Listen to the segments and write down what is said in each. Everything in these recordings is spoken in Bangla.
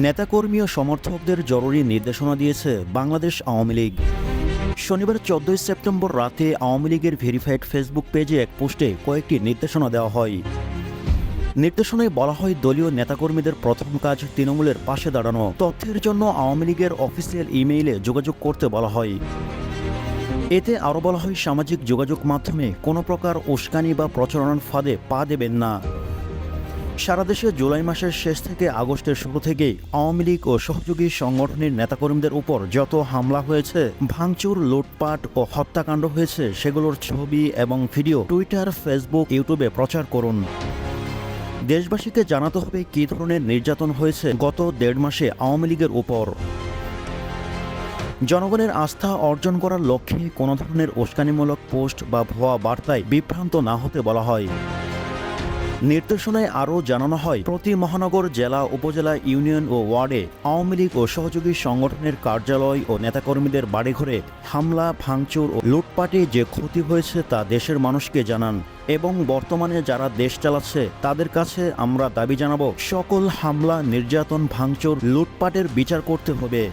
নেতাকর্মী ও সমর্থকদের জরুরি নির্দেশনা দিয়েছে বাংলাদেশ আওয়ামী লীগ। শনিবার 14 সেপ্টেম্বর রাতে আওয়ামী লীগের ভেরিফাইড ফেসবুক পেজে এক পোস্টে কয়েকটি নির্দেশনা দেওয়া হয়। নির্দেশনায় বলা হয়, দলীয় নেতাকর্মীদের প্রথম কাজ তৃণমূলের পাশে দাঁড়ানো। তথ্যের জন্য আওয়ামী লীগের অফিসিয়াল ইমেইলে যোগাযোগ করতে বলা হয়। এতে আরও বলা হয়, সামাজিক যোগাযোগ মাধ্যমে কোনো প্রকার উস্কানি বা প্রচারণার ফাঁদে পা দেবেন না। সারা দেশে জুলাই মাসের শেষ থেকে আগস্টের শুরু থেকেই আওয়ামী লীগ ও সহযোগী সংগঠনের নেতাকর্মীদের উপর যত হামলা হয়েছে, ভাঙচুর, লুটপাট ও হত্যাকাণ্ড হয়েছে, সেগুলোর ছবি এবং ভিডিও টুইটার, ফেসবুক, ইউটিউবে প্রচার করুন। দেশবাসীকে জানাতে হবে কী ধরনের নির্যাতন হয়েছে গত 1.5 মাসে আওয়ামী লীগের উপর। জনগণের আস্থা অর্জন করার লক্ষ্যে কোনো ধরনের উস্কানিমূলক পোস্ট বা ভুয়া বার্তায় বিভ্রান্ত না হতে বলা হয়। নির্দেশনায় আরও জানানো হয়, প্রতি মহানগর, জেলা, উপজেলা, ইউনিয়ন ও ওয়ার্ডে আওয়ামী লীগ ও সহযোগী সংগঠনের কার্যালয় ও নেতাকর্মীদের বাড়িঘরে হামলা, ভাঙচুর ও লুটপাটে যে ক্ষতি হয়েছে তা দেশের মানুষকে জানান এবং বর্তমানে যারা দেশ চালাচ্ছে তাদের কাছে আমরা দাবি জানাব, সকল হামলা, নির্যাতন, ভাঙচুর, লুটপাটের বিচার করতে হবে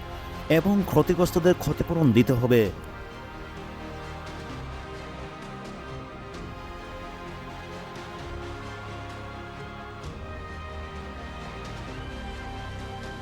এবং ক্ষতিগ্রস্তদের ক্ষতিপূরণ দিতে হবে।